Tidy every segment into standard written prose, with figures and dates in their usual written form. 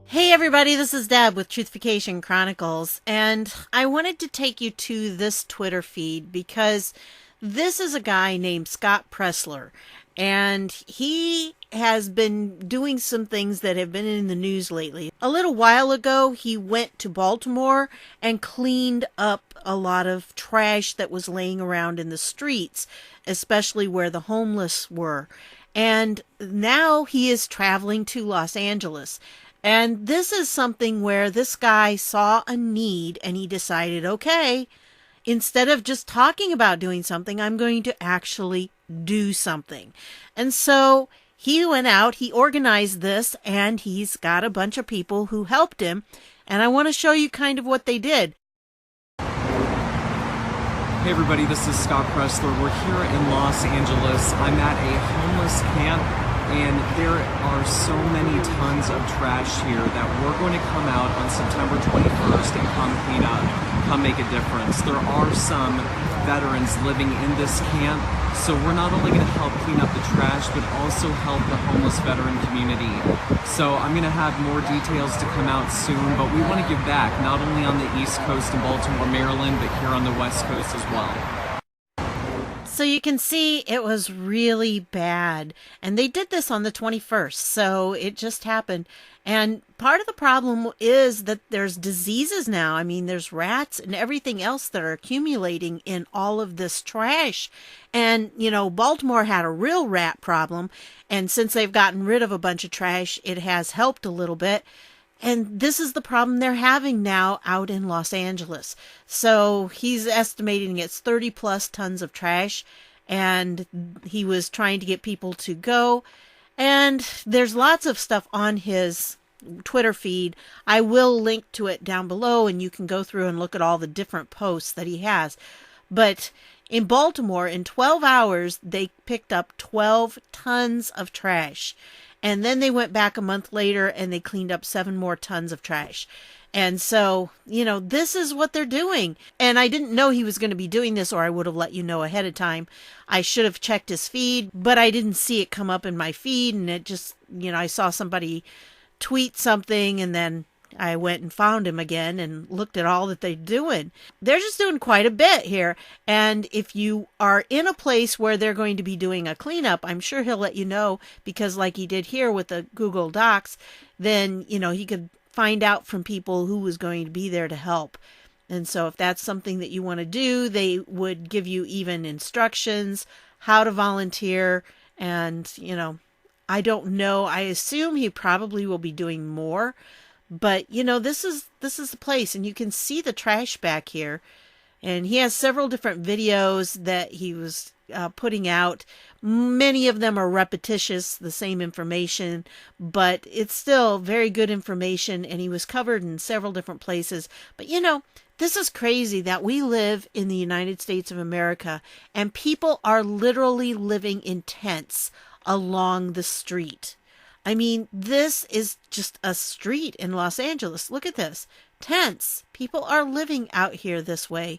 Hey everybody, this is Deb with Truthification Chronicles, and I wanted to take you to this Twitter feed because this is a guy named Scott Pressler, and he has been doing some things that have been in the news lately. A little while ago, he went to Baltimore and cleaned up a lot of trash that was laying around in the streets, especially where the homeless were. And now he is traveling to Los Angeles. And this is something where this guy saw a need and he decided, okay, instead of just talking about doing something, I'm going to actually do something. And so he went out, he organized this, and he's got a bunch of people who helped him. And I want to show you kind of what they did. Hey everybody, this is Scott Pressler. We're here in Los Angeles. I'm at a homeless camp, and there are so many tons of trash here that we're going to come out on September 21st and come clean up, come make a difference. There are some veterans living in this camp, so we're not only going to help clean up the trash, but also help the homeless veteran community. So I'm going to have more details to come out soon, but we want to give back, not only on the East Coast in Baltimore, Maryland, but here on the West Coast as well. So you can see it was really bad. And they did this on the 21st, so it just happened. And part of the problem is that there's diseases now. I mean, there's rats and everything else that are accumulating in all of this trash. And, you know, Baltimore had a real rat problem. And since they've gotten rid of a bunch of trash, it has helped a little bit. And this is the problem they're having now out in Los Angeles. So he's estimating it's 30 plus tons of trash, and he was trying to get people to go. And there's lots of stuff on his Twitter feed. I will link to it down below, and you can go through and look at all the different posts that he has. But in Baltimore, in 12 hours, they picked up 12 tons of trash. And then they went back a month later and they cleaned up 7 more tons of trash. And so, you know, this is what they're doing. And I didn't know he was going to be doing this, or I would have let you know ahead of time. I should have checked his feed, but I didn't see it come up in my feed. And it just, you know, I saw somebody tweet something, and then I went and found him again and looked at all that they're doing. They're just doing quite a bit here. And if you are in a place where they're going to be doing a cleanup, I'm sure he'll let you know, because like he did here with the Google Docs, then, you know, he could find out from people who was going to be there to help. And so if that's something that you want to do, they would give you even instructions, how to volunteer. And, you know, I don't know. I assume he probably will be doing more. But, you know, this is the place, and you can see the trash back here. And he has several different videos that he was putting out. Many of them are repetitious, the same information, but it's still very good information, and he was covered in several different places. But, you know, this is crazy that we live in the United States of America, and people are literally living in tents along the street. I mean, this is just a street in Los Angeles. Look at this. Tents. People are living out here this way.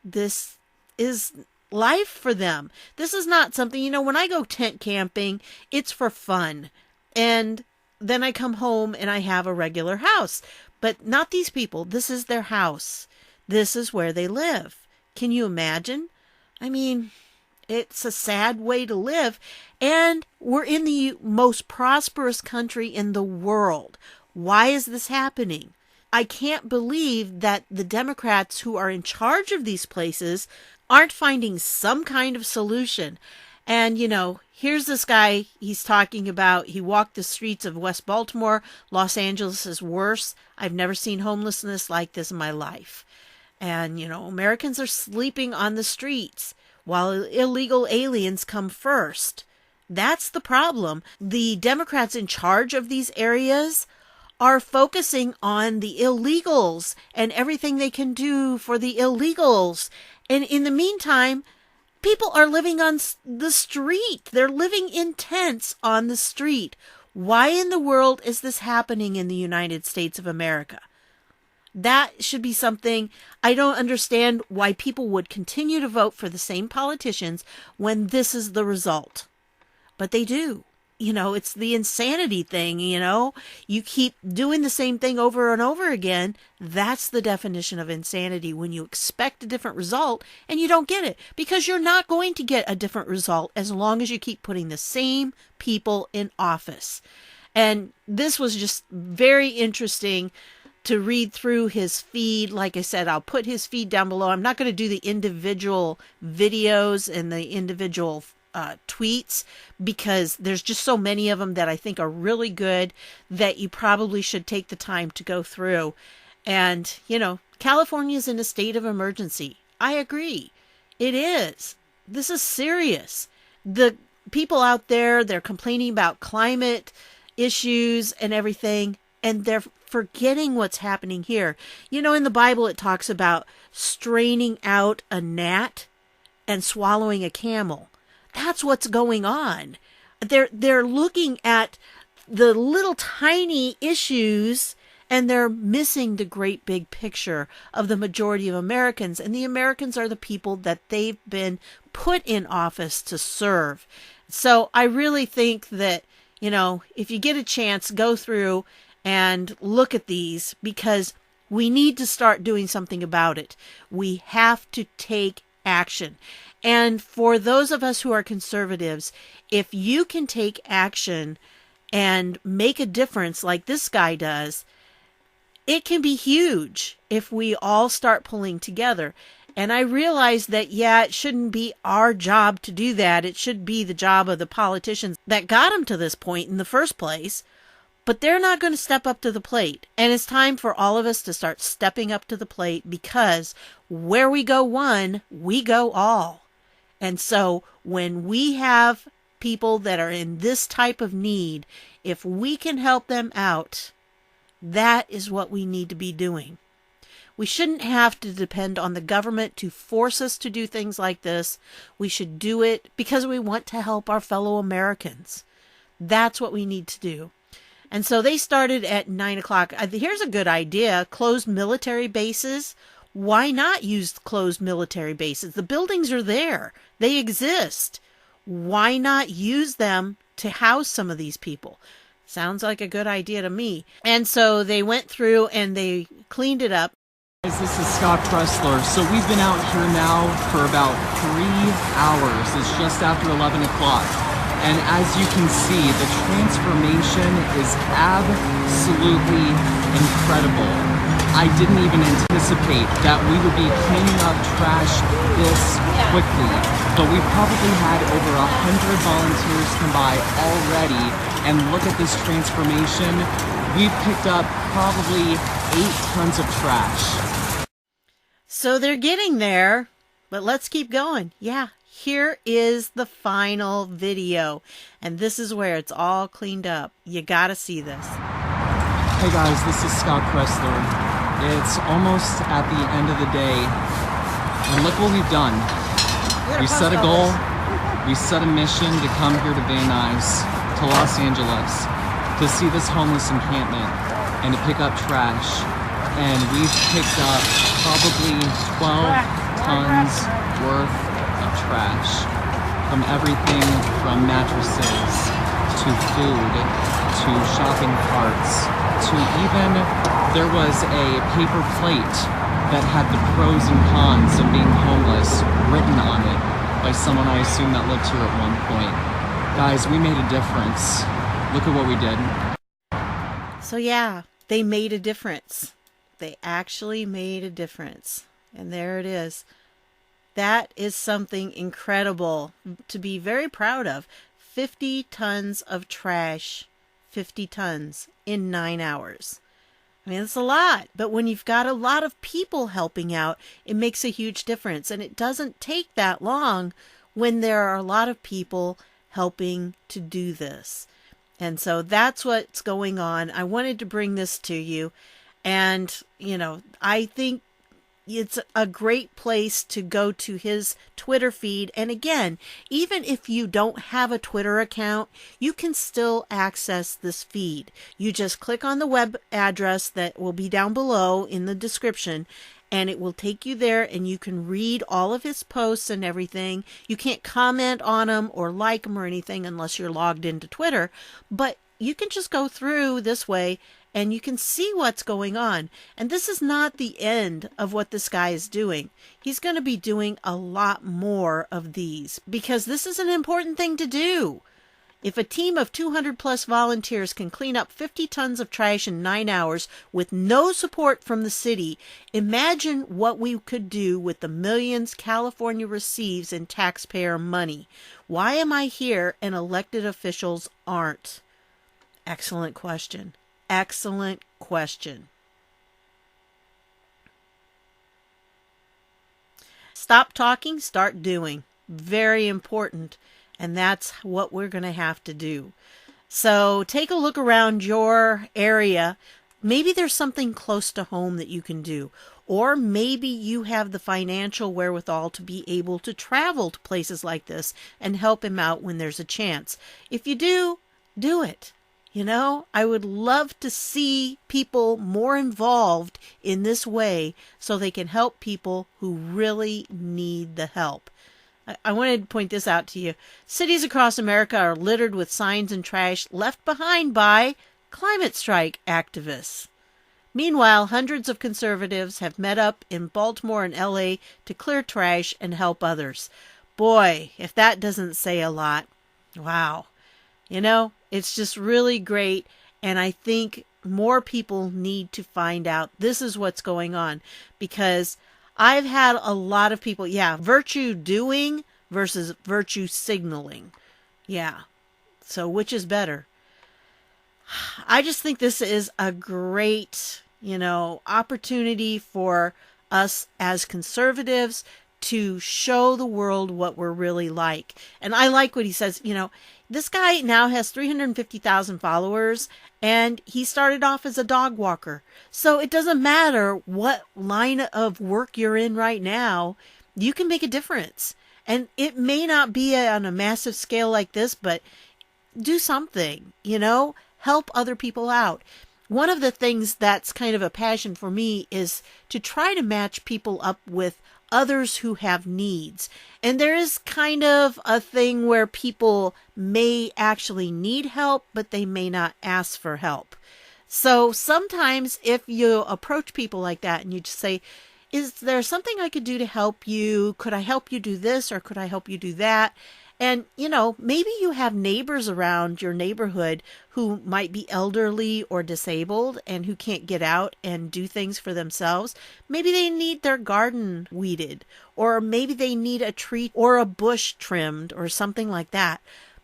This is life for them. This is not something, you know, when I go tent camping, it's for fun. And then I come home and I have a regular house. But not these people. This is their house. This is where they live. Can you imagine? I mean, it's a sad way to live. And we're in the most prosperous country in the world. Why is this happening? I can't believe that the Democrats who are in charge of these places aren't finding some kind of solution. And, you know, here's this guy, he's talking about, he walked the streets of West Baltimore. Los Angeles is worse. I've never seen homelessness like this in my life. And, you know, Americans are sleeping on the streets while illegal aliens come first. That's the problem. The Democrats in charge of these areas are focusing on the illegals and everything they can do for the illegals. And in the meantime, people are living on the street. They're living in tents on the street. Why in the world is this happening in the United States of America? That should be something. I don't understand why people would continue to vote for the same politicians when this is the result. But they do. it's the insanity thing, You keep doing the same thing over and over again. That's the definition of insanity, when you expect a different result and you don't get it, because you're not going to get a different result as long as you keep putting the same people in office. And this was just very interesting to read through his feed. Like I said, I'll put his feed down below. I'm not going to do the individual videos and the individual tweets, because there's just so many of them that I think are really good that you probably should take the time to go through. And, California is in a state of emergency. I agree. It is. This is serious. The people out there, they're complaining about climate issues and everything, and they're forgetting what's happening here. In the Bible, it talks about straining out a gnat and swallowing a camel. That's what's going on. They're looking at the little tiny issues, and they're missing the great big picture of the majority of Americans. And the Americans are the people that they've been put in office to serve. So I really think that, if you get a chance, go through and look at these, because we need to start doing something about it. We have to take action. And for those of us who are conservatives, if you can take action and make a difference like this guy does, it can be huge if we all start pulling together. And I realize that, it shouldn't be our job to do that. It should be the job of the politicians that got him to this point in the first place. But they're not going to step up to the plate. And it's time for all of us to start stepping up to the plate, because where we go one, we go all. And so when we have people that are in this type of need, if we can help them out, that is what we need to be doing. We shouldn't have to depend on the government to force us to do things like this. We should do it because we want to help our fellow Americans. That's what we need to do. And so they started at 9 o'clock. Here's a good idea. Closed military bases. Why not use closed military bases? The buildings are there. They exist. Why not use them to house some of these people? Sounds like a good idea to me. And so they went through and they cleaned it up. Guys, this is Scott Pressler. So we've been out here now for about 3 hours. It's just after 11 o'clock. And as you can see, the transformation is absolutely incredible. I didn't even anticipate that we would be cleaning up trash this quickly. But we've probably had over 100 volunteers come by already, and look at this transformation. We've picked up probably 8 tons of trash. So they're getting there, but let's keep going. Here is the final video, and this is where it's all cleaned up. You gotta see this. Hey guys, this is Scott Pressler. It's almost at the end of the day, and look what we've done. We set a goal, we set a mission to come here to Van Nuys, to Los Angeles, to see this homeless encampment, and to pick up trash. And we've picked up probably 12 tons worth of trash, from everything from mattresses to food to shopping carts to even there was a paper plate that had the pros and cons of being homeless written on it by someone I assume that lived here at one point. Guys, we made a difference. Look at what we did. So they made a difference. They actually made a difference. And there it is. That is something incredible to be very proud of. 50 tons of trash, 50 tons in 9 hours. I mean, it's a lot, but when you've got a lot of people helping out, it makes a huge difference. And it doesn't take that long when there are a lot of people helping to do this. And so that's what's going on. I wanted to bring this to you. And, I think it's a great place to go to his Twitter feed. And again, even if you don't have a Twitter account, you can still access this feed. You just click on the web address that will be down below in the description, and it will take you there, and you can read all of his posts and everything. You can't comment on them or like them or anything unless you're logged into Twitter, but you can just go through this way and you can see what's going on. And this is not the end of what this guy is doing. He's going to be doing a lot more of these because this is an important thing to do. If a team of 200 plus volunteers can clean up 50 tons of trash in 9 hours with no support from the city, imagine what we could do with the millions California receives in taxpayer money. Why am I here and elected officials aren't? Excellent question. Excellent question. Stop talking, start doing. Very important. And that's what we're going to have to do. So take a look around your area. Maybe there's something close to home that you can do. Or maybe you have the financial wherewithal to be able to travel to places like this and help him out when there's a chance. If you do, do it. You know, I would love to see people more involved in this way so they can help people who really need the help. I wanted to point this out to you. Cities across America are littered with signs and trash left behind by climate strike activists. Meanwhile, hundreds of conservatives have met up in Baltimore and LA to clear trash and help others. Boy, if that doesn't say a lot. Wow. You know, it's just really great. And I think more people need to find out this is what's going on, because I've had a lot of people, virtue doing versus virtue signaling. Yeah. So which is better? I just think this is a great, opportunity for us as conservatives to show the world what we're really like. And I like what he says, this guy now has 350,000 followers, and he started off as a dog walker. So it doesn't matter what line of work you're in right now, you can make a difference. And it may not be on a massive scale like this, but do something, help other people out. One of the things that's kind of a passion for me is to try to match people up with others who have needs. And there is kind of a thing where people may actually need help, but they may not ask for help. So sometimes if you approach people like that and you just say, is there something I could do to help you? Could I help you do this, or could I help you do that? And, maybe you have neighbors around your neighborhood who might be elderly or disabled and who can't get out and do things for themselves. Maybe they need their garden weeded, or maybe they need a tree or a bush trimmed or something like that.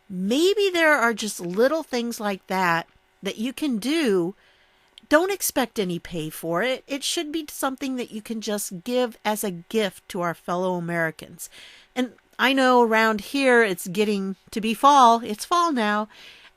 Maybe there are just little things like that that you can do. Don't expect any pay for it. It should be something that you can just give as a gift to our fellow Americans. And I know around here it's getting to be fall. It's fall now,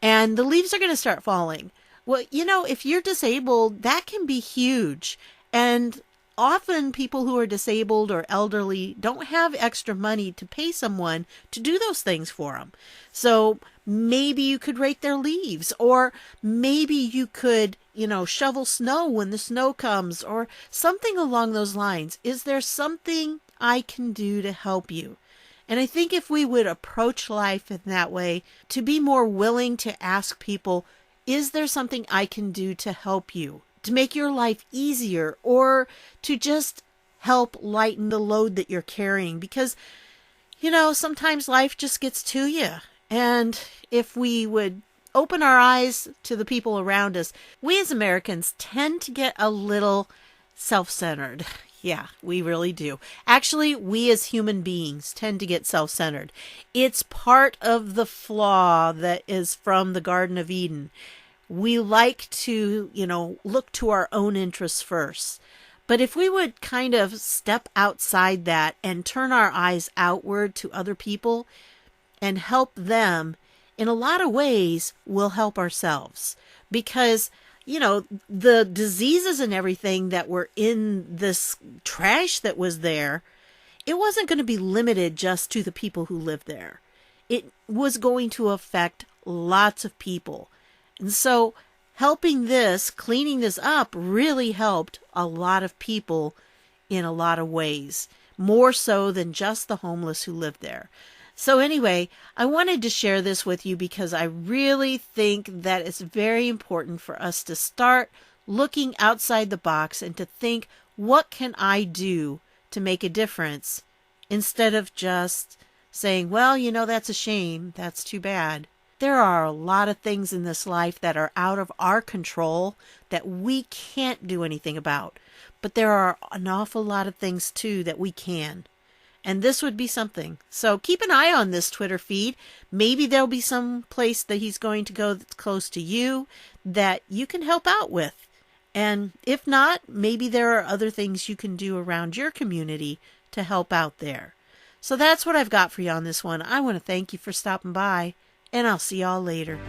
and the leaves are going to start falling. Well, if you're disabled, that can be huge. And often people who are disabled or elderly don't have extra money to pay someone to do those things for them. So maybe you could rake their leaves, or maybe you could, shovel snow when the snow comes, or something along those lines. Is there something I can do to help you? And I think if we would approach life in that way, to be more willing to ask people, is there something I can do to help you, to make your life easier, or to just help lighten the load that you're carrying? Because, sometimes life just gets to you. And if we would open our eyes to the people around us, we as Americans tend to get a little self-centered. Yeah, we really do. Actually, we as human beings tend to get self-centered. It's part of the flaw that is from the Garden of Eden. We like to, look to our own interests first. But if we would kind of step outside that and turn our eyes outward to other people and help them, in a lot of ways, we'll help ourselves. Because the diseases and everything that were in this trash that was there, it wasn't going to be limited just to the people who lived there. It was going to affect lots of people. And so cleaning this up really helped a lot of people in a lot of ways, more so than just the homeless who live there. So anyway, I wanted to share this with you because I really think that it's very important for us to start looking outside the box and to think, what can I do to make a difference, instead of just saying, well, that's a shame, that's too bad. There are a lot of things in this life that are out of our control that we can't do anything about. But there are an awful lot of things too that we can. And this would be something. So keep an eye on this Twitter feed. Maybe there'll be some place that he's going to go that's close to you that you can help out with. And if not, maybe there are other things you can do around your community to help out there. So that's what I've got for you on this one. I want to thank you for stopping by, and I'll see y'all later.